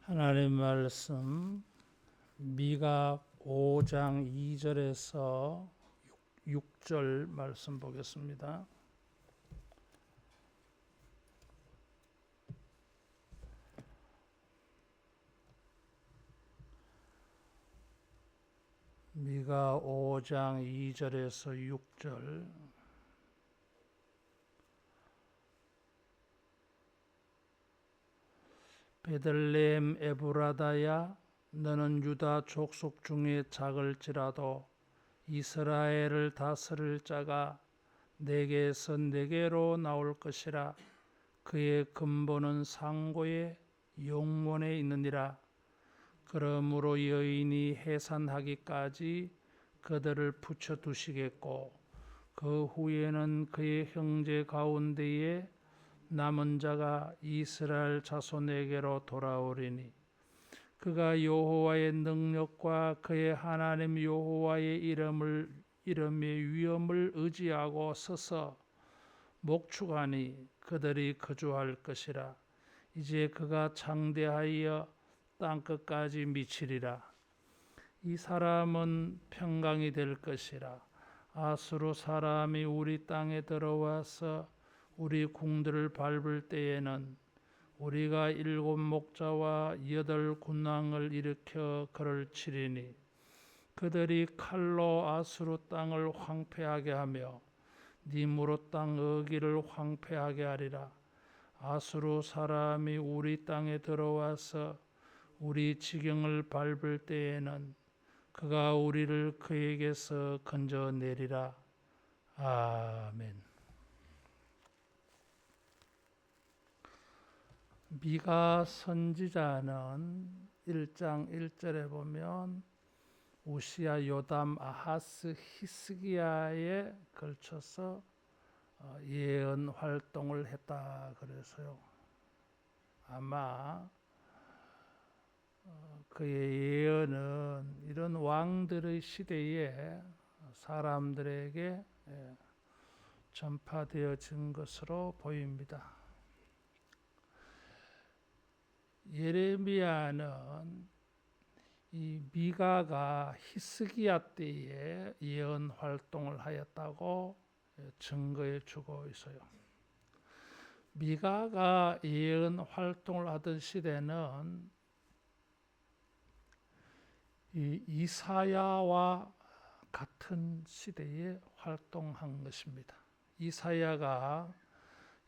하나님 말씀 미가 5장 2절에서 6절 말씀 보겠습니다. 미가 5장 2절에서 6절. 베들레헴 에브라다야, 너는 유다 족속 중에 작을지라도 이스라엘을 다스릴 자가 내게서 내게로 나올 것이라. 그의 근본은 상고의 용원에 있느니라. 그러므로 여인이 해산하기까지 그들을 붙여두시겠고, 그 후에는 그의 형제 가운데에 남은 자가 이스라엘 자손에게로 돌아오리니, 그가 여호와의 능력과 그의 하나님 여호와의 이름의 위엄을 의지하고 서서 목축하니 그들이 거주할 것이라. 이제 그가 창대하여 땅끝까지 미치리라. 이 사람은 평강이 될 것이라. 아수르 사람이 우리 땅에 들어와서 우리 궁들을 밟을 때에는 우리가 7 목자와 8 군왕을 일으켜 그를 치리니, 그들이 칼로 아수르 땅을 황폐하게 하며 니무롯 땅 어기를 황폐하게 하리라. 아수르 사람이 우리 땅에 들어와서 우리 지경을 밟을 때에는 그가 우리를 그에게서 건져내리라. 아멘. 미가 선지자는 1장 1절에 보면 우시야, 요담, 아하스, 히스기야에 걸쳐서 예언 활동을 했다 그래서요. 아마 그의 예언은 이런 왕들의 시대에 사람들에게 전파되어진 것으로 보입니다. 예레미야는 이 미가가 히스기야 때에 예언 활동을 하였다고 증거해 주고 있어요. 미가가 예언 활동을 하던 시대는 이 이사야와 같은 시대에 활동한 것입니다. 이사야가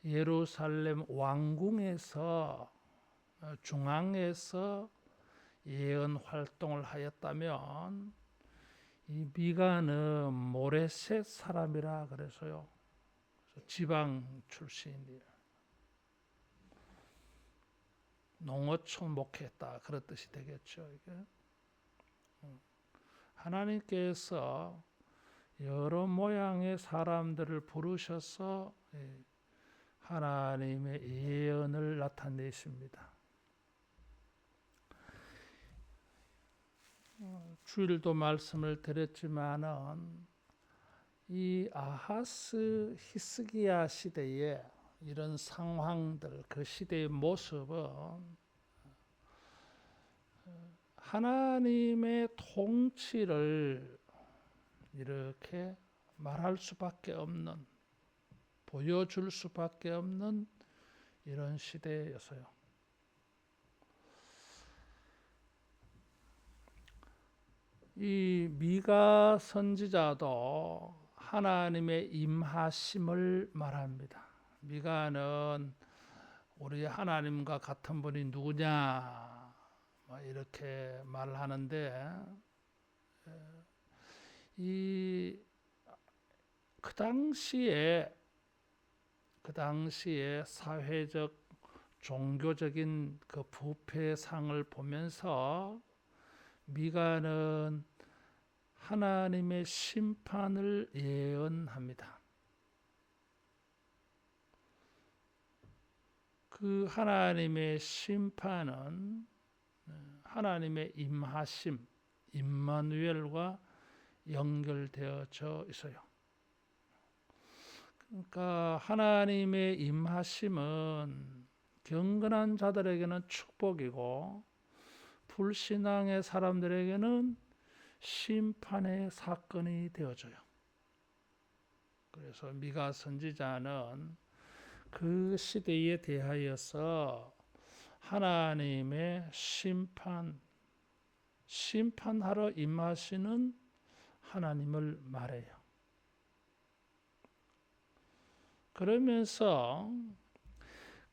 예루살렘 왕궁에서 중앙에서 예언 활동을 하였다면, 이 미가는 모레셋 사람이라 그래서요. 지방 출신이라. 농어촌 목회했다 그런 뜻이 되겠죠. 이게. 하나님께서 여러 모양의 사람들을 부르셔서 하나님의 예언을 나타내십니다. 주일도 말씀을 드렸지만은 이 아하스 히스기야 시대에 이런 상황들, 그 시대의 모습은 하나님의 통치를 이렇게 말할 수밖에 없는, 보여줄 수밖에 없는 이런 시대였어요. 이 미가 선지자도 하나님의 임하심을 말합니다. 미가는 우리 하나님과 같은 분이 누구냐 이렇게 말하는데, 그 당시에 사회적 종교적인 그 부패상을 보면서 미가는 하나님의 심판을 예언합니다. 그 하나님의 심판은 하나님의 임하심, 임마누엘과 연결되어져 있어요. 그러니까 하나님의 임하심은 경건한 자들에게는 축복이고, 불신앙의 사람들에게는 심판의 사건이 되어져요. 그래서 미가 선지자는 그 시대에 대하여서 하나님의 심판하러 임하시는 하나님을 말해요. 그러면서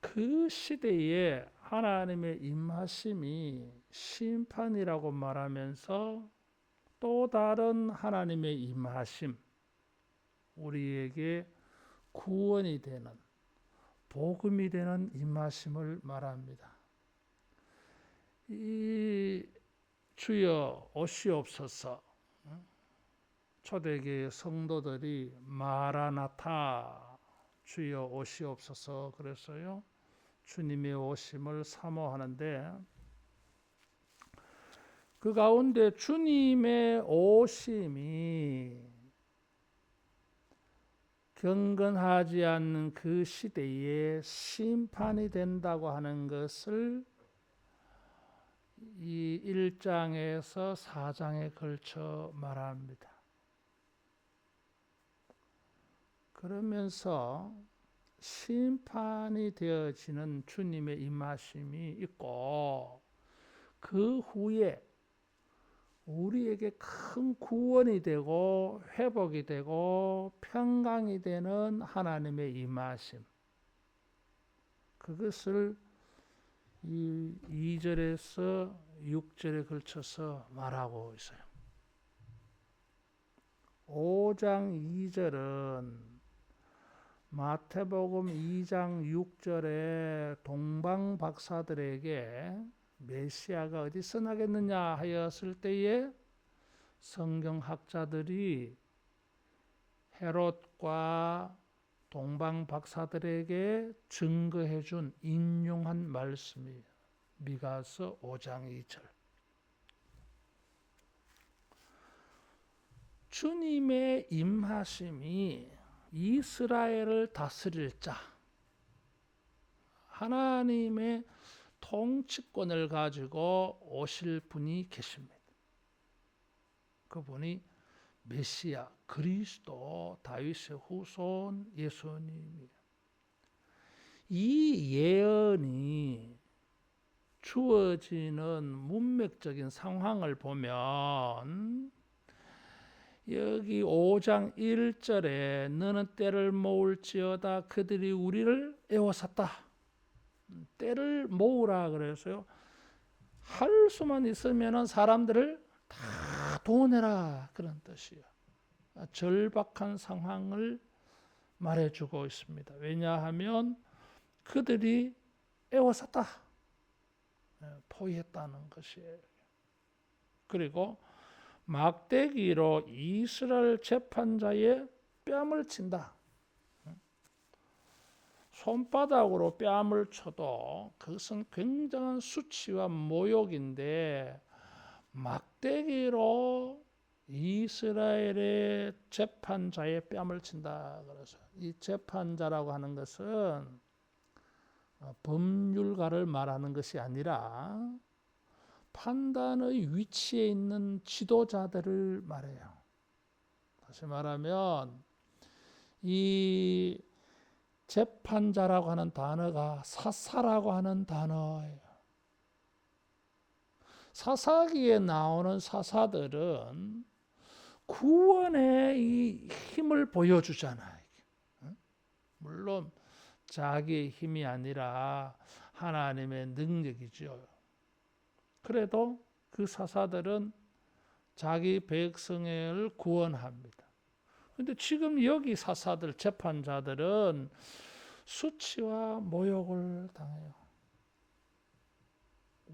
그 시대에 하나님의 임하심이 심판이라고 말하면서 또 다른 하나님의 임하심, 우리에게 구원이 되는, 복음이 되는 임하심을 말합니다. 이 주여 오시옵소서, 초대교회 성도들이 마라나타, 주여 오시옵소서 그랬어요. 주님의 오심을 사모하는데, 그 가운데 주님의 오심이 경건하지 않는 그 시대에 심판이 된다고 하는 것을 이 1장에서 4장에 걸쳐 말합니다. 그러면서 심판이 되어지는 주님의 임하심이 있고, 그 후에 우리에게 큰 구원이 되고 회복이 되고 평강이 되는 하나님의 임하심, 그것을 이 2절에서 6절에 걸쳐서 말하고 있어요. 5장 2절은 마태복음 2장 6절에 동방 박사들에게 메시아가 어디서 나겠느냐 하였을 때에 성경학자들이 헤롯과 동방 박사들에게 증거해 준 인용한 말씀이에요. 미가서 5장 2절. 주님의 임하심이 이스라엘을 다스릴 자, 하나님의 통치권을 가지고 오실 분이 계십니다. 그분이 메시아, 그리스도, 다윗의 후손 예수님이에요. 이 예언이 주어지는 문맥적인 상황을 보면 여기 5장 1절에 너는 때를 모을지어다 그들이 우리를 애워쌌다. 때를 모으라 그래서요. 할 수만 있으면 사람들을 다 도내라 그런 뜻이에요. 절박한 상황을 말해주고 있습니다. 왜냐하면 그들이 애워쌌다. 포위했다는 것이에요. 그리고 막대기로 이스라엘 재판자의 뺨을 친다. 손바닥으로 뺨을 쳐도 그것은 굉장한 수치와 모욕인데, 막대기로 이스라엘의 재판자의 뺨을 친다. 그래서 이 재판자라고 하는 것은 법률가를 말하는 것이 아니라 판단의 위치에 있는 지도자들을 말해요. 다시 말하면 이 재판자라고 하는 단어가 사사라고 하는 단어예요. 사사기에 나오는 사사들은 구원의 이 힘을 보여주잖아요. 물론 자기의 힘이 아니라 하나님의 능력이죠. 그래도 그 사사들은 자기 백성을 구원합니다. 그런데 지금 여기 사사들, 재판자들은 수치와 모욕을 당해요.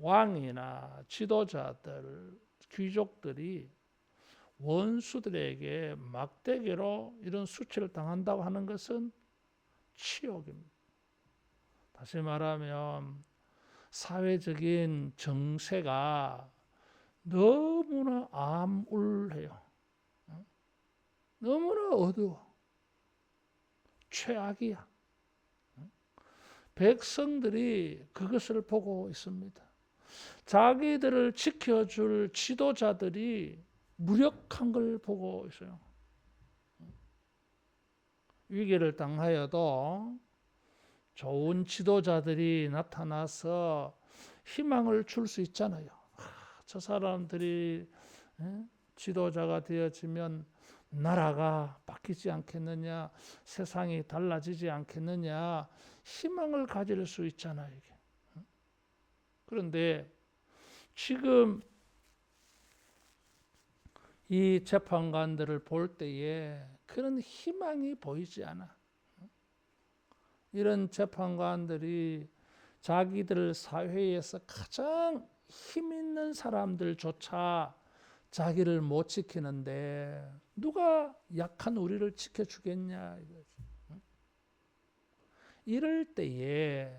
왕이나 지도자들, 귀족들이 원수들에게 막대기로 이런 수치를 당한다고 하는 것은 치욕입니다. 다시 말하면 사회적인 정세가 너무나 암울해요. 너무나 어두워. 최악이야. 백성들이 그것을 보고 있습니다. 자기들을 지켜줄 지도자들이 무력한 걸 보고 있어요. 위기를 당하여도 좋은 지도자들이 나타나서 희망을 줄 수 있잖아요. 저 사람들이 지도자가 되어지면 나라가 바뀌지 않겠느냐, 세상이 달라지지 않겠느냐, 희망을 가질 수 있잖아요. 이게. 그런데 지금 이 재판관들을 볼 때에 그런 희망이 보이지 않아. 이런 재판관들이 자기들 사회에서 가장 힘 있는 사람들조차 자기를 못 지키는데 누가 약한 우리를 지켜주겠냐 이거지. 이럴 때에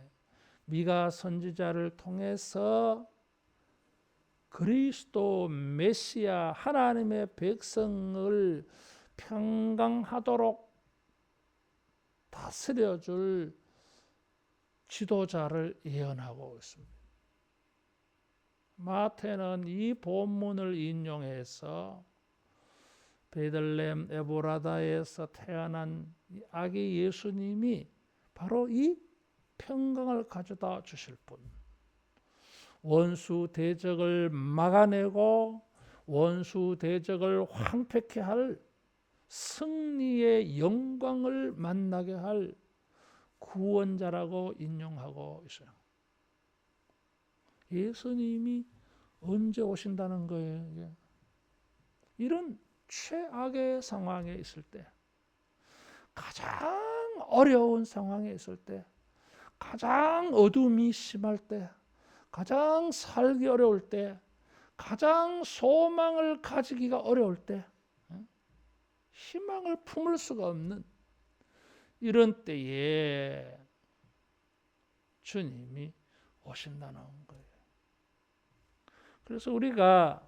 미가 선지자를 통해서 그리스도 메시아 하나님의 백성을 평강하도록 다스려줄 지도자를 예언하고 있습니다. 마태는 이 본문을 인용해서 베들레헴 에보라다에서 태어난 아기 예수님이 바로 이 평강을 가져다 주실 분, 원수 대적을 막아내고 원수 대적을 황폐케 할 승리의 영광을 만나게 할 구원자라고 인용하고 있어요. 예수님이 언제 오신다는 거예요? 이런 최악의 상황에 있을 때, 가장 어려운 상황에 있을 때, 가장 어둠이 심할 때, 가장 살기 어려울 때, 가장 소망을 가지기가 어려울 때, 희망을 품을 수가 없는 이런 때에 주님이 오신다는 거예요. 그래서 우리가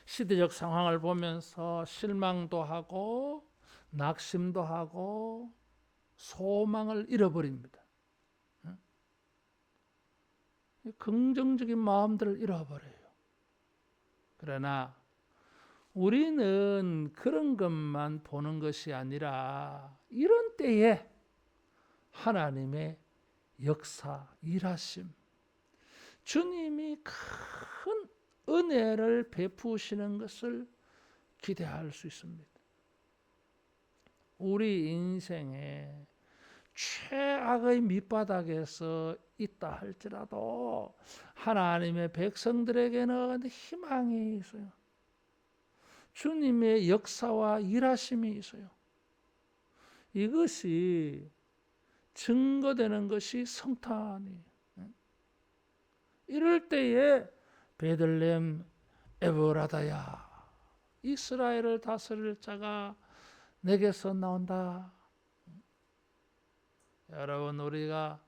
시대적 상황을 보면서 실망도 하고 낙심도 하고 소망을 잃어버립니다. 긍정적인 마음들을 잃어버려요. 그러나 우리는 그런 것만 보는 것이 아니라 이런 때에 하나님의 역사, 일하심, 주님이 큰 은혜를 베푸시는 것을 기대할 수 있습니다. 우리 인생에 최악의 밑바닥에서 있다 할지라도 하나님의 백성들에게는 희망이 있어요. 주님의 역사와 일하심이 있어요. 이것이 증거되는 것이 성탄이에요. 이럴 때에 베들레헴 에브라다야, 이스라엘을 다스릴 자가 내게서 나온다. 여러분, 우리가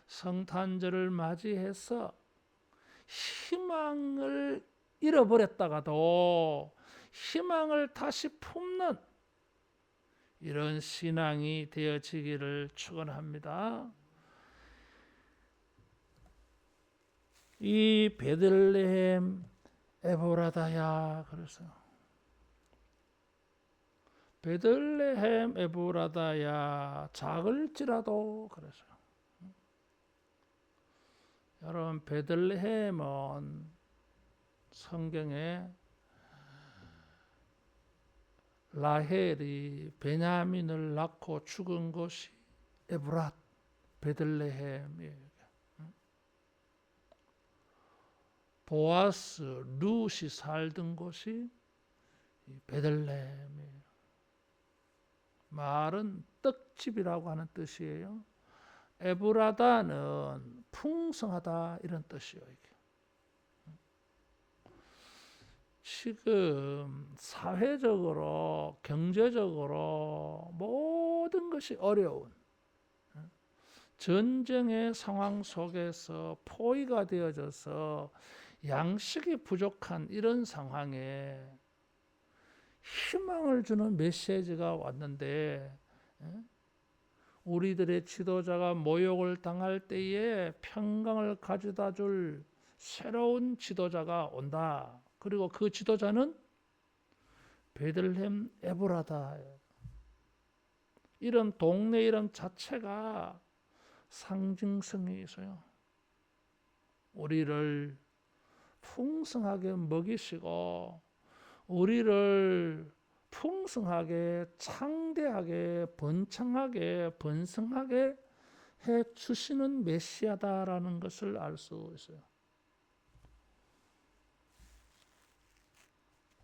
성탄절을 맞이해서 희망을 잃어버렸다가도 희망을 다시 품는 이런 신앙이 되어지기를 축원합니다. 이 베들레헴 에브라다야, 그래서 베들레헴 에브라다야, 작을지라도, 그래서 여러분, 베들레헴은 성경에 라헬이 베냐민을 낳고 죽은 곳이 에브랏, 베들레헴이에요. 보아스, 룻이 살던 곳이 베들레헴이에요. 말은 떡집이라고 하는 뜻이에요. 에브라다는 풍성하다 이런 뜻이에요. 지금 사회적으로, 경제적으로 모든 것이 어려운 전쟁의 상황 속에서 포위가 되어져서 양식이 부족한 이런 상황에 희망을 주는 메시지가 왔는데 우리들의 지도자가 모욕을 당할 때에 평강을 가져다 줄 새로운 지도자가 온다. 그리고 그 지도자는 베들레헴 에브라다. 이런 동네 이름 자체가 상징성이 있어요. 우리를 풍성하게 먹이시고 우리를 풍성하게 창대하게 번창하게 번성하게 해 주시는 메시아다라는 것을 알 수 있어요.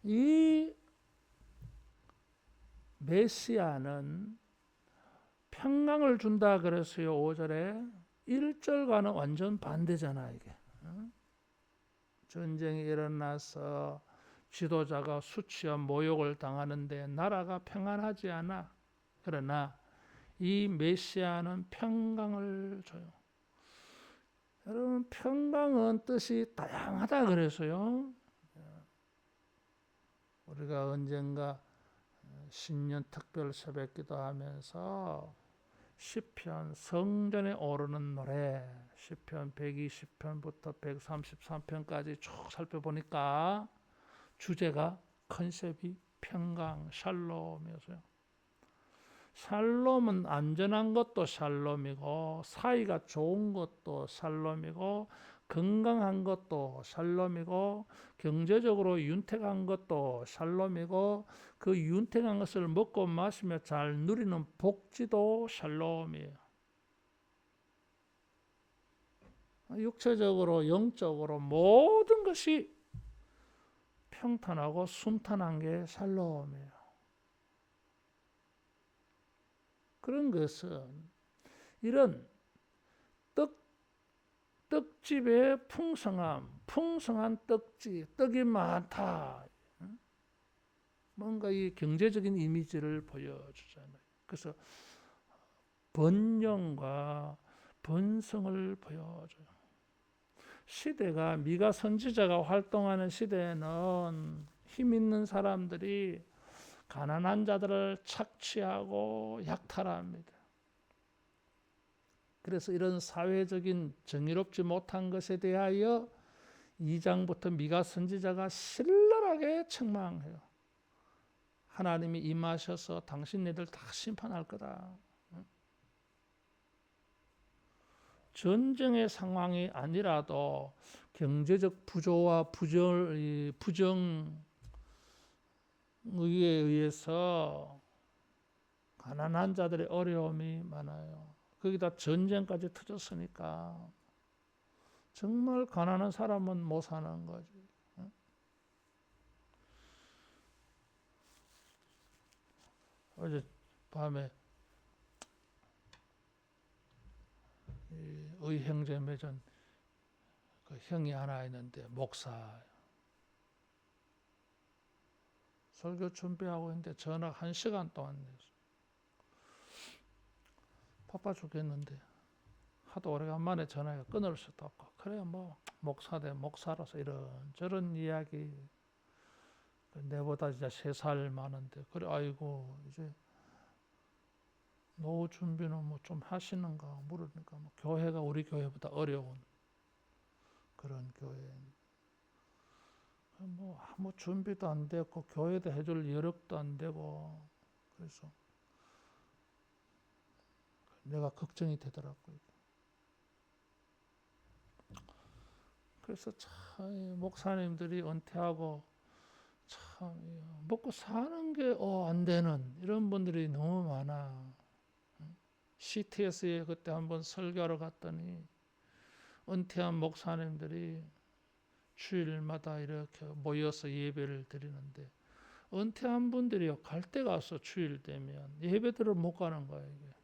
이 메시아는 평강을 준다 그랬어요. 5절에 1절과는 완전 반대잖아 이게. 전쟁이 일어나서 지도자가 수치와 모욕을 당하는데 나라가 평안하지 않아. 그러나 이 메시아는 평강을 줘요. 여러분 평강은 뜻이 다양하다 그래서요. 우리가 언젠가 신년 특별 새벽 기도하면서 시편 성전에 오르는 노래 시편 120편부터 133편까지 쭉 살펴보니까 주제가 컨셉이 평강 샬롬이었어요. 샬롬은 안전한 것도 샬롬이고 사이가 좋은 것도 샬롬이고 건강한 것도 샬롬이고 경제적으로 윤택한 것도 샬롬이고 그 윤택한 것을 먹고 마시며 잘 누리는 복지도 샬롬이에요. 육체적으로 영적으로 모든 것이 평탄하고 순탄한 게 샬롬이에요. 그런 것은 이런 떡집의 풍성함, 풍성한 떡집, 떡이 많다. 뭔가 이 경제적인 이미지를 보여주잖아요. 그래서 번영과 번성을 보여줘요. 시대가 미가 선지자가 활동하는 시대에는 힘 있는 사람들이 가난한 자들을 착취하고 약탈합니다. 그래서 이런 사회적인 정의롭지 못한 것에 대하여 2장부터 미가 선지자가 신랄하게 책망해요. 하나님이 임하셔서 당신네들 다 심판할 거다. 전쟁의 상황이 아니라도 경제적 부조와 부정에 의해서 가난한 자들의 어려움이 많아요. 거기다 전쟁까지 터졌으니까 정말 가난한 사람은 못 사는 거지. 어제 밤에 의형제 맺은 그 형이 하나 있는데 목사 설교 준비하고 있는데 전화 1시간 동안 냈어. 바빠 죽겠는데 하도 오래간만에 전화가 끊을 수도 없고 그래 뭐 목사 대 목사로서 이런저런 이야기 내보다 이제 3살 많은데 그래 아이고 이제 노후 준비는 뭐 좀 하시는가 물으니까 뭐 교회가 우리 교회보다 어려운 그런 교회 뭐 아무 준비도 안 됐고 교회도 해줄 여력도 안 되고 그래서 내가 걱정이 되더라고요. 그래서 참 목사님들이 은퇴하고 참 먹고 사는 게 안 되는 이런 분들이 너무 많아. CTS에 그때 한번 설교하러 갔더니 은퇴한 목사님들이 주일마다 이렇게 모여서 예배를 드리는데 은퇴한 분들이요 갈 데가 없어. 주일 되면 예배들을 못 가는 거예요. 이게.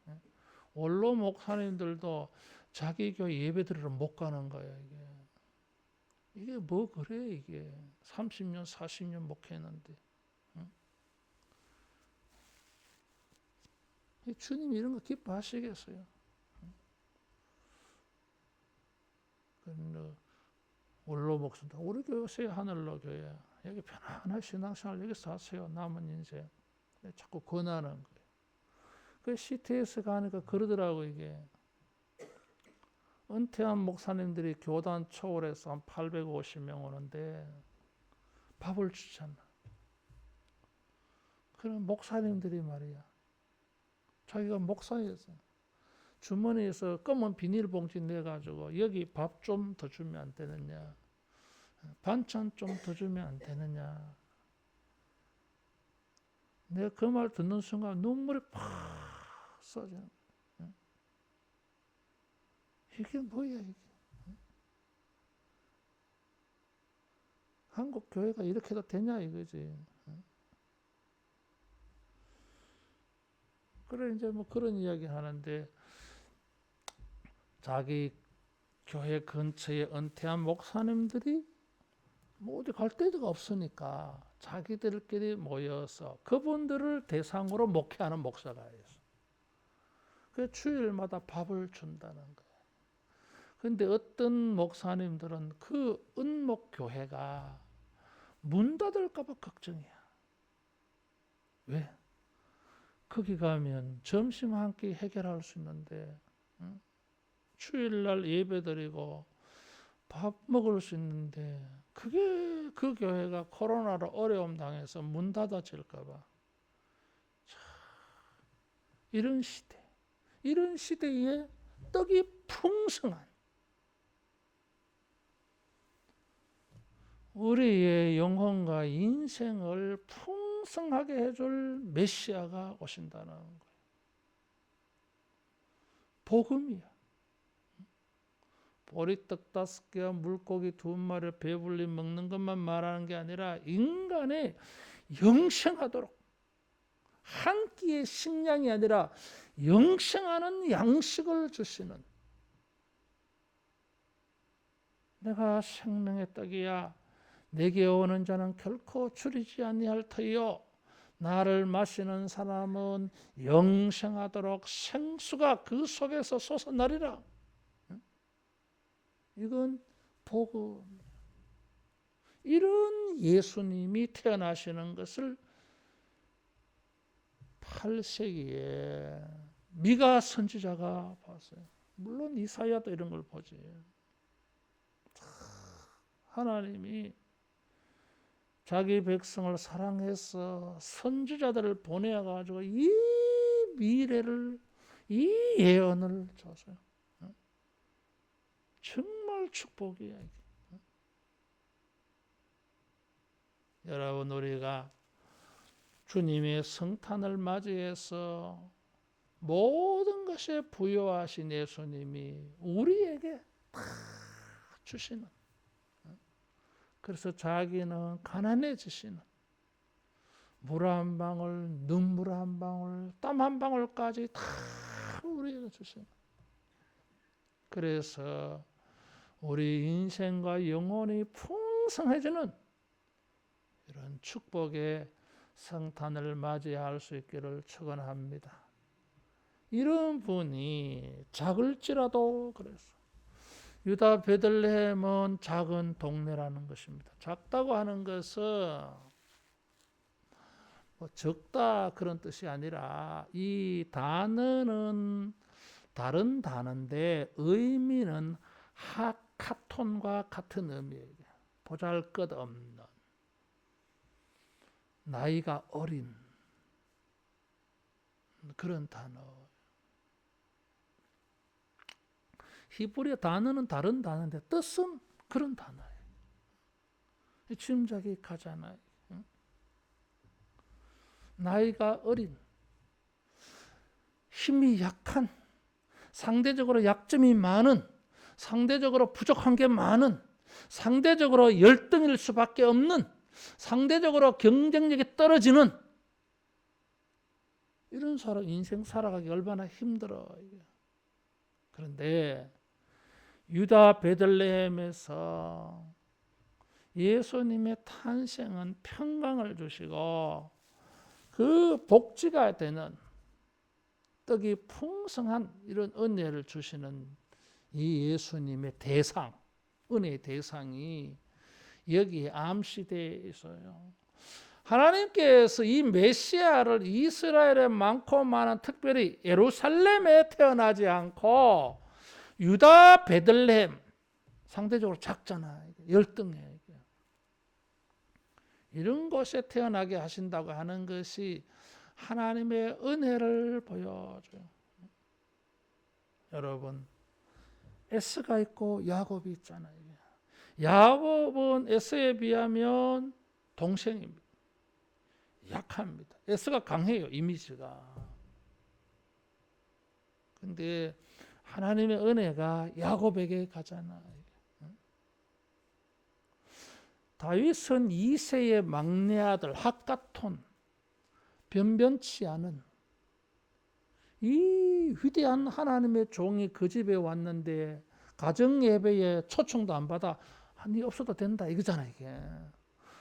원로 목사님들도 자기 교회 예배 드리러 못 가는 거예요. 이게 뭐 그래 이게 30년 40년 목회했는데 주님 이런 거 기뻐하시겠어요? 원로 목사도 우리 교회 오세요. 하늘로 교회 여기 편안한 신앙생활 여기서 하세요. 남은 인생 자꾸 권하는 거예요. 그 CTS 가니까 그러더라고. 이게 은퇴한 목사님들이 교단 초월해서 한 850명 오는데 밥을 주잖아. 그런 목사님들이 말이야, 자기가 목사였어. 주머니에서 검은 비닐봉지 내가지고 여기 밥 좀 더 주면 안 되느냐, 반찬 좀 더 주면 안 되느냐. 내가 그 말 듣는 순간 눈물이 팍 쏟아져. 이게 뭐야 이게. 한국 교회가 이렇게도 되냐 이거지. 그래 이제 뭐 그런 이야기 하는데, 자기 교회 근처에 은퇴한 목사님들이 뭐 어디 갈 데가 없으니까 자기들끼리 모여서 그분들을 대상으로 목회하는 목사가 있어. 그 주일마다 밥을 준다는 거예요. 그런데 어떤 목사님들은 그 은목교회가 문 닫을까 봐 걱정이야. 왜? 거기 가면 점심 한 끼 해결할 수 있는데, 응? 주일날 예배드리고 밥 먹을 수 있는데, 그게 그 교회가 코로나로 어려움 당해서 문 닫아질까 봐. 이런 시대, 이런 시대에 떡이 풍성한 우리의 영혼과 인생을 풍성하게 해줄 메시아가 오신다는 거예요. 복음이야. 보리떡 5개와 물고기 2마리를 배불리 먹는 것만 말하는 게 아니라 인간의 영생하도록 한 끼의 식량이 아니라 영생하는 양식을 주시는, 내가 생명의 떡이야 내게 오는 자는 결코 줄이지 아니할 터이요 나를 마시는 사람은 영생하도록 생수가 그 속에서 솟아나리라. 이건 복음. 이런 예수님이 태어나시는 것을 8세기에 미가 선지자가 봤어요. 물론 이사야도 이런 걸 보지. 하나님이 자기 백성을 사랑해서 선지자들을 보내가지고 이 미래를, 이 예언을 줬어요. 정말 축복이야. 여러분, 우리가 주님의 성탄을 맞이해서 모든 것에 부여하신 예수님이 우리에게 다 주시는, 그래서 자기는 가난해지시는, 물 한 방울, 눈물 한 방울, 땀 한 방울까지 다 우리에게 주시는, 그래서 우리 인생과 영혼이 풍성해지는 이런 축복의 성탄을 맞이할 수 있기를 축원합니다. 이런 분이 작을지라도, 그래서 유다 베들레헴은 작은 동네라는 것입니다. 작다고 하는 것은 뭐 적다 그런 뜻이 아니라, 이 단어는 다른 단어인데 의미는 하카톤과 같은 의미예요. 보잘것없는, 나이가 어린 그런 단어. 히브리 단어는 다른 단어인데 뜻은 그런 단어예요. 짐작이 가잖아요. 나이가 어린, 힘이 약한, 상대적으로 약점이 많은, 상대적으로 부족한 게 많은, 상대적으로 열등일 수밖에 없는, 상대적으로 경쟁력이 떨어지는 이런 사람, 인생 살아가기 얼마나 힘들어. 그런데 유다 베들레헴에서 예수님의 탄생은 평강을 주시고 그 복지가 되는, 떡이 풍성한 이런 은혜를 주시는 이 예수님의 대상, 은혜의 대상이 여기 암시대에 있어요. 하나님께서 이 메시아를 이스라엘에 많고 많은, 특별히 예루살렘에 태어나지 않고 유다 베들레헴, 상대적으로 작잖아, 열등해, 이런 곳에 태어나게 하신다고 하는 것이 하나님의 은혜를 보여줘요. 여러분, 에스가 있고 야곱이 있잖아요. 야곱은 에스에 비하면 동생입니다. 약합니다. 에스가 강해요, 이미지가. 근데 하나님의 은혜가 야곱에게 가잖아요. 다윗은 2세의 막내 아들 학가톤, 변변치 않은 이 위대한 하나님의 종이 그 집에 왔는데 가정 예배에 초청도 안 받아. 네 없어도 된다 이거잖아 이게.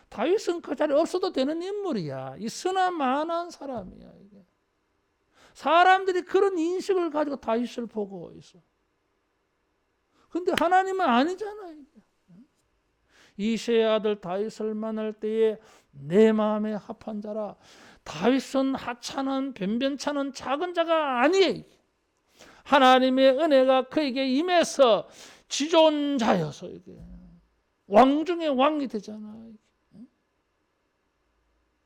다윗은 그 자리에 없어도 되는 인물이야. 이 선함만한 사람이야 이게. 사람들이 그런 인식을 가지고 다윗을 보고 있어. 근데 하나님은 아니잖아 이게. 이새의 아들 다윗을 만날 때에 내 마음에 합한 자라. 다윗은 하찮은 변변찮은 작은 자가 아니에요. 하나님의 은혜가 그에게 임해서 지존 자여서 이게 왕 중에 왕이 되잖아.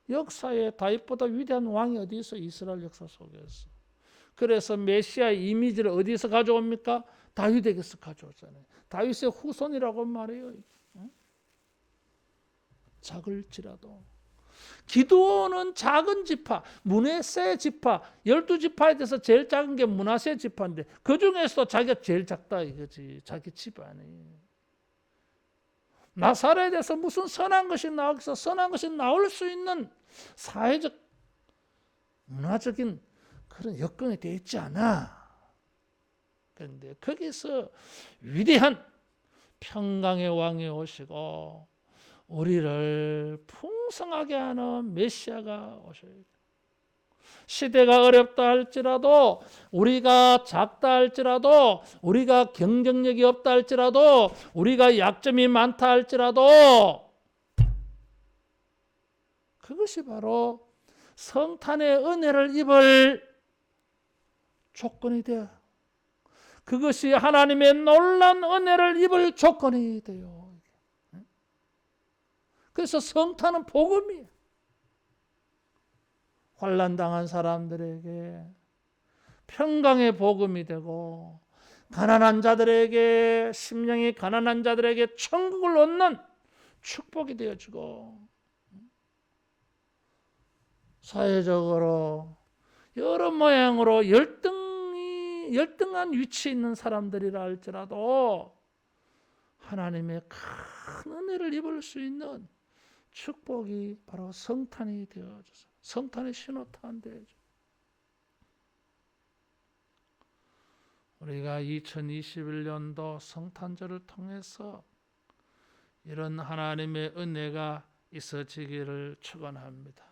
역사에 다윗보다 위대한 왕이 어디 있어? 이스라엘 역사 속에서. 그래서 메시아 이미지를 어디서 가져옵니까? 다윗에게서 가져오잖아요. 다윗의 후손이라고 말해요. 작을지라도. 기드온은 작은 지파, 므낫세 지파, 12지파에 대해서 제일 작은 게 므낫세 지파인데 그 중에서도 자기가 제일 작다 이거지. 자기 집안이. 나사렛에서 무슨 선한 것이 나오겠어? 선한 것이 나올 수 있는 사회적, 문화적인 그런 여건이 되어 있지 않아. 그런데 거기서 위대한 평강의 왕이 오시고 우리를 풍성하게 하는 메시아가 오셔야 돼. 시대가 어렵다 할지라도, 우리가 작다 할지라도, 우리가 경쟁력이 없다 할지라도, 우리가 약점이 많다 할지라도, 그것이 바로 성탄의 은혜를 입을 조건이 돼요. 그것이 하나님의 놀라운 은혜를 입을 조건이 돼요. 그래서 성탄은 복음이에요. 환난당한 사람들에게 평강의 복음이 되고, 가난한 자들에게, 심령이 가난한 자들에게 천국을 얻는 축복이 되어주고, 사회적으로 여러 모양으로 열등한 위치에 있는 사람들이라 할지라도 하나님의 큰 은혜를 입을 수 있는 축복이 바로 성탄이 되어져서 성탄의 신호탄 되어져. 우리가 2021년도 성탄절을 통해서 이런 하나님의 은혜가 있어지기를 축원합니다.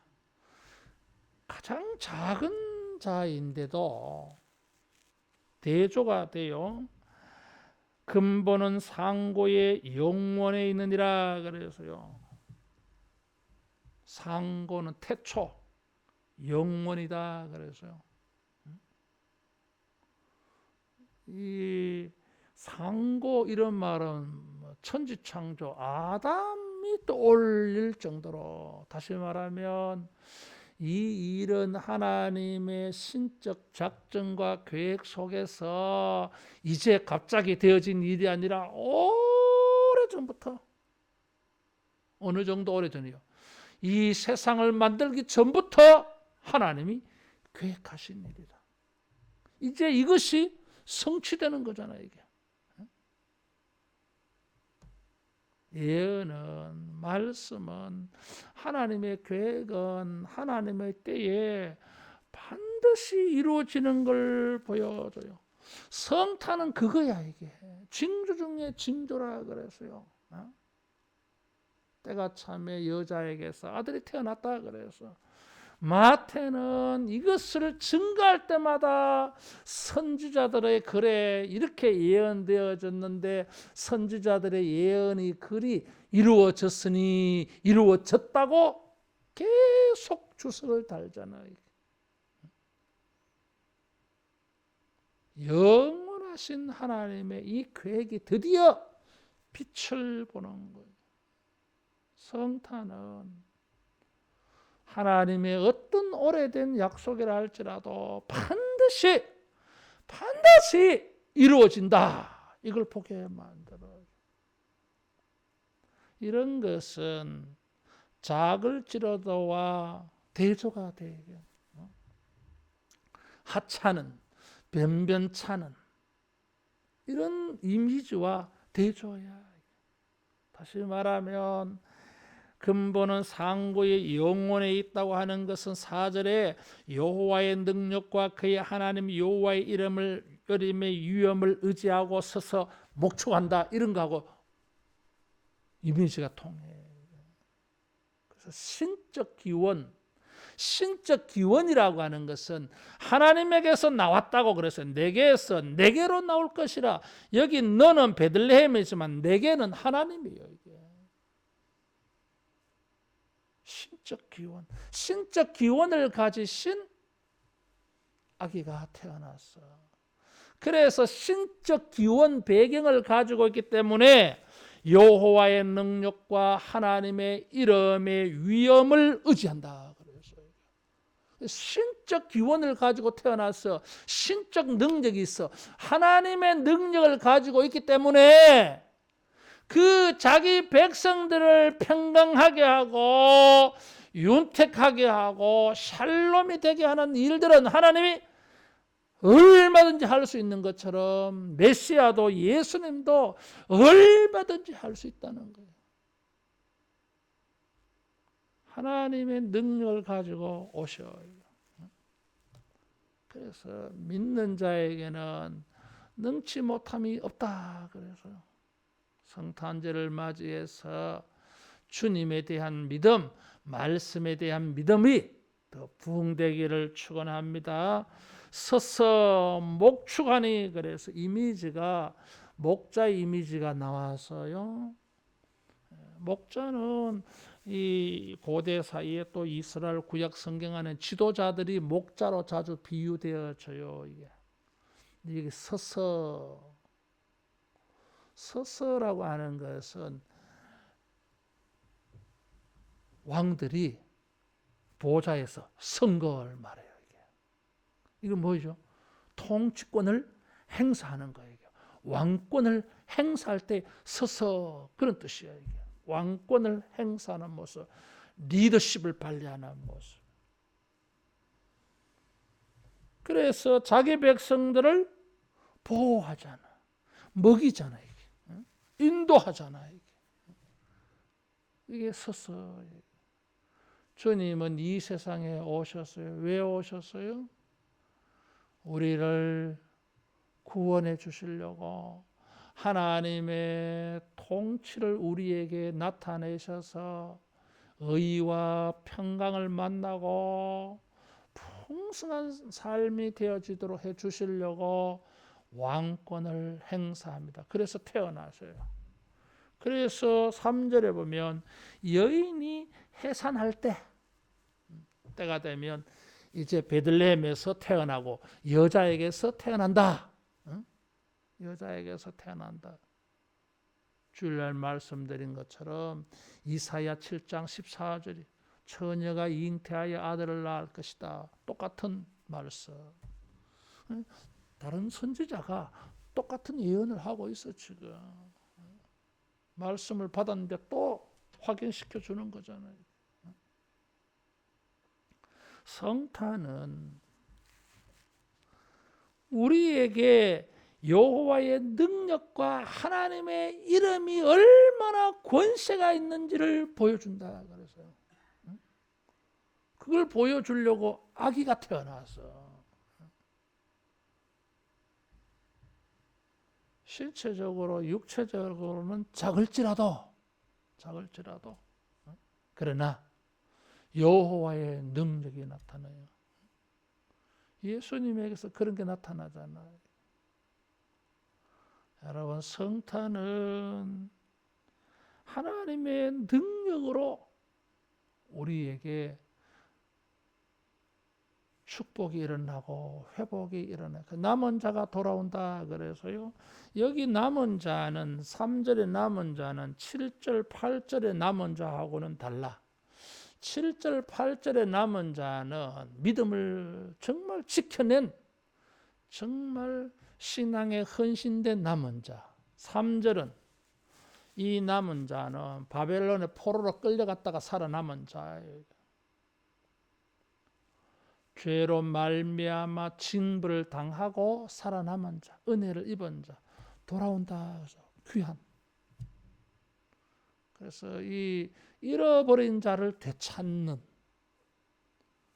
가장 작은 자인데도 대조가 돼요. 근본은 상고의 영원에 있느니라 그래서요. 상고는 태초, 영원이다 그래서요. 이 상고 이런 말은 천지창조 아담이 떠올릴 정도로, 다시 말하면 이 일은 하나님의 신적 작정과 계획 속에서 이제 갑자기 되어진 일이 아니라 오래전부터, 어느 정도 오래전이요. 이 세상을 만들기 전부터 하나님이 계획하신 일이다. 이제 이것이 성취되는 거잖아요. 이게. 예언은, 말씀은, 하나님의 계획은 하나님의 때에 반드시 이루어지는 걸 보여줘요. 성탄은 그거야 이게. 징조 중에 징조라 그랬어요. 때가 참에 여자에게서 아들이 태어났다 그래서 마태는 이것을 증거할 때마다 선지자들의 글에 이렇게 예언되어졌는데 선지자들의 예언이 글이 이루어졌으니 이루어졌다고 계속 주석을 달잖아요. 영원하신 하나님의 이 계획이 드디어 빛을 보는 거예요. 성탄은 하나님의 어떤 오래된 약속이라 할지라도 반드시 이루어진다. 이걸 보게 만들어요. 이런 것은 작을지라도와 대조가 되게 하찮은 변변찮은 이런 이미지와 대조야. 다시 말하면 근본은 상고의 영혼에 있다고 하는 것은 4절에 여호와의 능력과 그의 하나님 여호와의 이름의 위엄을 의지하고 서서 목축한다. 이런 거하고 이미지가 통해. 그래서 신적 기원이라고 하는 것은 하나님에게서 나왔다고 그래서 내게서 내게로 나올 것이라. 여기 너는 베들레헴이지만 내게는 하나님이에요. 이게 신적 기원을 가지신 아기가 태어났어. 그래서 신적 기원 배경을 가지고 있기 때문에 여호와의 능력과 하나님의 이름의 위엄을 의지한다. 신적 기원을 가지고 태어나서 신적 능력이 있어. 하나님의 능력을 가지고 있기 때문에 그 자기 백성들을 평강하게 하고 윤택하게 하고 샬롬이 되게 하는 일들은 하나님이 얼마든지 할 수 있는 것처럼 메시아도 예수님도 얼마든지 할 수 있다는 거예요. 하나님의 능력을 가지고 오셔요. 그래서 믿는 자에게는 능치 못함이 없다. 그래서 성탄절을 맞이해서 주님에 대한 믿음, 말씀에 대한 믿음이 더 부흥되기를 축원합니다. 서서 목축하니 그래서 이미지가 목자 이미지가 나와서요. 목자는 이 고대 사이에 또 이스라엘 구약 성경 안에 지도자들이 목자로 자주 비유되어져요. 이게 서서라고 하는 것은 왕들이 보좌에서 선거를 말해요. 이게 뭐죠? 통치권을 행사하는 거예요. 왕권을 행사할 때 서서 그런 뜻이에요. 이게. 왕권을 행사하는 모습, 리더십을 발휘하는 모습. 그래서 자기 백성들을 보호하잖아, 먹이잖아, 인도하잖아. 이게 서서. 주님은 이 세상에 오셨어요. 왜 오셨어요? 우리를 구원해 주시려고 하나님의 통치를 우리에게 나타내셔서 의와 평강을 만나고 풍성한 삶이 되어지도록 해 주시려고 왕권을 행사합니다. 그래서 태어나셔요. 그래서 3절에 보면 여인이 해산할 때가 되면 이제 베들레헴에서 태어나고 여자에게서 태어난다. 여자에게서 태어난다. 주일날 말씀드린 것처럼 이사야 7장 14절이 처녀가 잉태하여 아들을 낳을 것이다. 똑같은 말씀. 다른 선지자가 똑같은 예언을 하고 있어 지금. 말씀을 받았는데 또 확인시켜 주는 거잖아요. 성탄은 우리에게 여호와의 능력과 하나님의 이름이 얼마나 권세가 있는지를 보여준다. 그래서 그걸 보여주려고 아기가 태어나서 신체적으로 육체적으로는 작을지라도 그러나 여호와의 능력이 나타나요. 예수님에게서 그런 게 나타나잖아요. 여러분, 성탄은 하나님의 능력으로 우리에게 축복이 일어나고 회복이 일어나. 그 남은 자가 돌아온다 그래서요. 여기 남은 자는 3절의 남은 자는 7절 8절의 남은 자하고는 달라. 7절 8절의 남은 자는 믿음을 정말 지켜낸 정말 신앙에 헌신된 남은 자. 3절은 이 남은 자는 바벨론의 포로로 끌려갔다가 살아남은 자예요. 죄로 말미암아 징벌을 당하고 살아남은 자, 은혜를 입은 자, 돌아온다. 귀한. 그래서 이 잃어버린 자를 되찾는,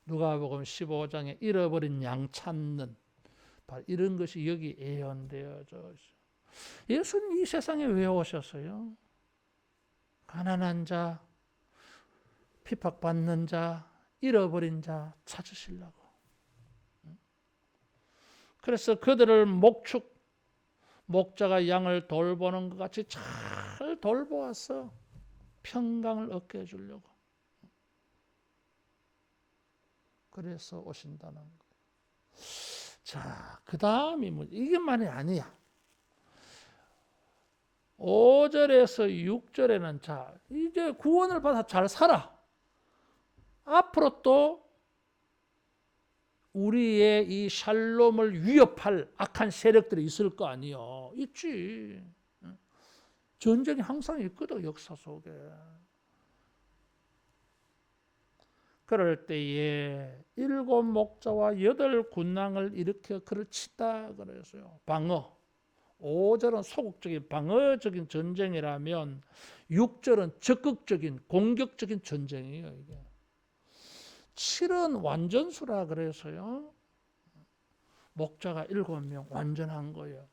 누가복음 15장에 잃어버린 양 찾는, 바로 이런 것이 여기 예언되어져 있어요. 예수님 이 세상에 왜 오셨어요? 가난한 자, 핍박받는 자, 잃어버린 자 찾으시려고. 그래서 그들을 목자가 양을 돌보는 것 같이 잘 돌보아서 평강을 얻게 해주려고. 그래서 오신다는 거예요. 자, 그 다음이 뭐 이것만이 아니야. 5절에서 6절에는 자, 이제 구원을 받아 잘 살아. 앞으로 또 우리의 이 샬롬을 위협할 악한 세력들이 있을 거 아니요. 있지. 전쟁이 항상 있거든, 역사 속에. 그럴 때에 7 목자와 8 군왕을 일으켜 그를 치다 그랬어요. 방어. 5절은 소극적인 방어적인 전쟁이라면 6절은 적극적인 공격적인 전쟁이에요. 이게. 7은 완전수라 그래서요. 목자가 7명 완전한 거예요.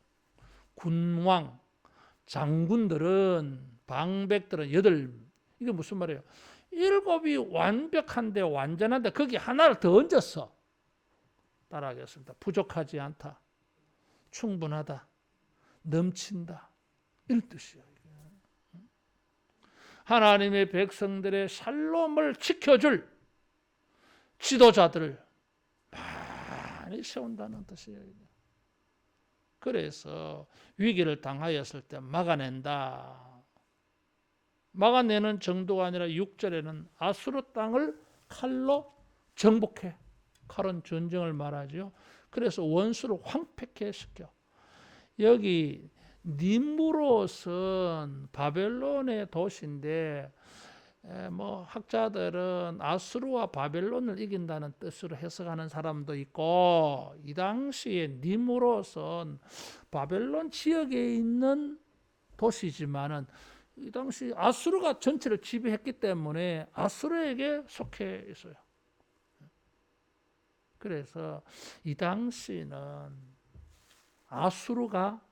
군왕, 장군들은, 방백들은 8. 이게 무슨 말이에요? 7이 완벽한데 완전한데 거기 하나를 더 얹었어. 따라하겠습니다. 부족하지 않다. 충분하다. 넘친다. 이런 뜻이에요. 하나님의 백성들의 샬롬을 지켜줄 지도자들을 많이 세운다는 뜻이에요. 그래서 위기를 당하였을 때 막아낸다. 막아내는 정도가 아니라 6절에는 아수르 땅을 칼로 정복해. 칼은 전쟁을 말하죠. 그래서 원수를 황폐케 시켜. 여기 니므롯은 바벨론의 도시인데 뭐 학자들은 아수르와 바벨론을 이긴다는 뜻으로 해석하는 사람도 있고, 이 당시에 니므롯은 바벨론 지역에 있는 도시지만은 이 당시 아수르가 전체를 지배했기 때문에 아수르에게 속해 있어요. 그래서 이 당시는 아수르가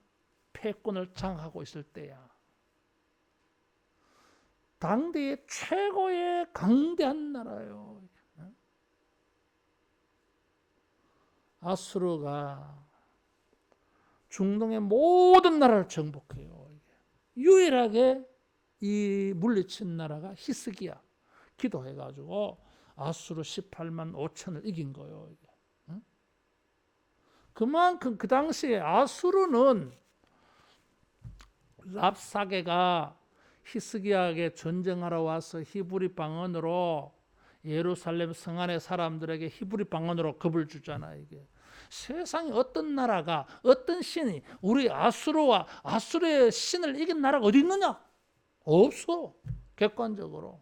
패권을 장악하고 있을 때야. 당대의 최고의 강대한 나라예요. 아수르가 중동의 모든 나라를 정복해요. 유일하게 이 물리친 나라가 히스기야. 기도해가지고 아수르 18만 5천을 이긴 거예요. 그만큼 그 당시에 아수르는 랍사게가 히스기야에게 전쟁하러 와서 히브리 방언으로 예루살렘 성 안의 사람들에게 히브리 방언으로 겁을 주잖아. 이게 세상에 어떤 나라가, 어떤 신이 우리 아수르와 아수르의 신을 이긴 나라가 어디 있느냐? 없어. 객관적으로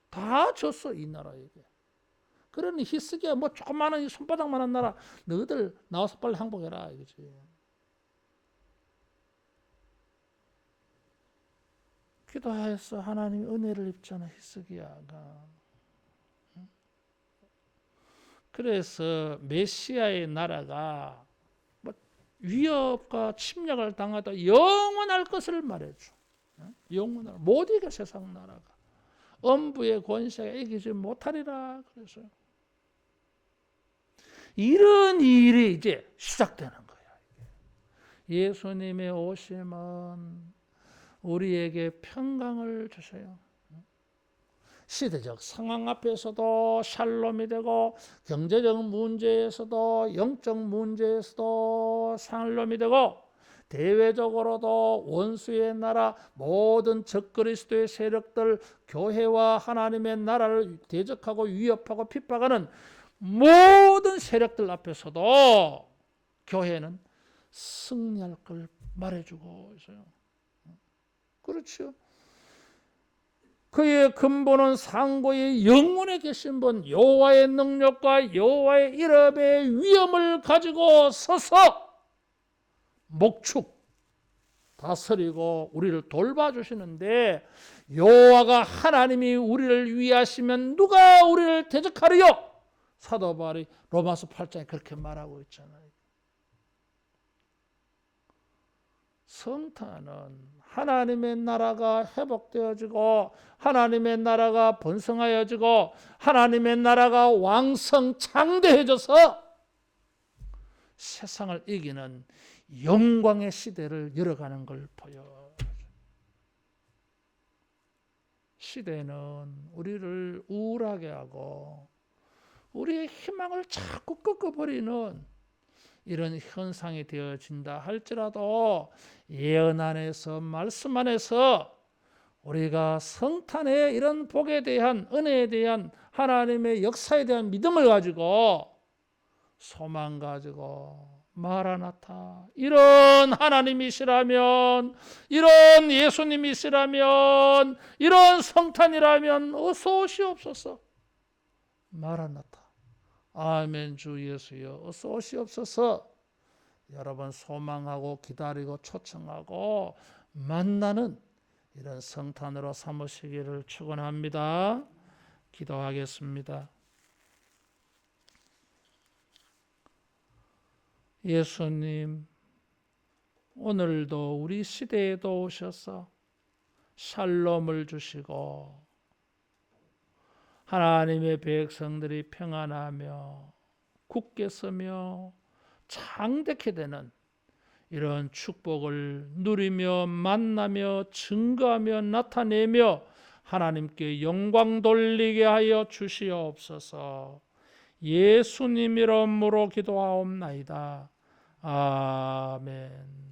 다 졌어, 이 나라에게. 그러니 히스기야 뭐 조그마한 손바닥만한 나라, 너희들 나와서 빨리 항복해라 이거지. 기도하였어. 하나님이 은혜를 입잖아, 히스기야가. 그래서 메시아의 나라가 뭐 위협과 침략을 당하다 영원할 것을 말해줘. 영원할, 못 이겨 세상 나라가. 엄부의 권세가 이기지 못하리라. 그래서 이런 일이 이제 시작되는 거야. 예수님의 오심은 우리에게 평강을 주세요. 시대적 상황 앞에서도 샬롬이 되고 경제적 문제에서도 영적 문제에서도 샬롬이 되고 대외적으로도 원수의 나라 모든 적그리스도의 세력들 교회와 하나님의 나라를 대적하고 위협하고 핍박하는 모든 세력들 앞에서도 교회는 승리할 걸 말해주고 있어요. 그렇죠. 그의 근본은 상고의 영원에 계신 분 여호와의 능력과 여호와의 이름의 위엄을 가지고 서서 목축 다스리고 우리를 돌봐주시는데 여호와가 하나님이 우리를 위하시면 누가 우리를 대적하리요? 사도 바울이 로마서 8장에 그렇게 말하고 있잖아요. 성탄은 하나님의 나라가 회복되어지고 하나님의 나라가 번성하여지고 하나님의 나라가 왕성창대해져서 세상을 이기는 영광의 시대를 열어가는 걸 보여. 시대는 우리를 우울하게 하고 우리의 희망을 자꾸 꺾어버리는 이런 현상이 되어진다 할지라도 예언 안에서 말씀 안에서 우리가 성탄의 이런 복에 대한 은혜에 대한 하나님의 역사에 대한 믿음을 가지고 소망 가지고 마라나타 이런 하나님이시라면 이런 예수님이시라면 이런 성탄이라면 어서 오시옵소서. 마라나타 아멘 주 예수여 어서 오시옵소서. 여러분 소망하고 기다리고 초청하고 만나는 이런 성탄으로 삼으시기를 축원합니다. 기도하겠습니다. 예수님 오늘도 우리 시대에도 오셔서 샬롬을 주시고 하나님의 백성들이 평안하며 굳게 서며 창대케 되는 이런 축복을 누리며 만나며 증거하며 나타내며 하나님께 영광 돌리게 하여 주시옵소서. 예수님 이름으로 기도하옵나이다. 아멘.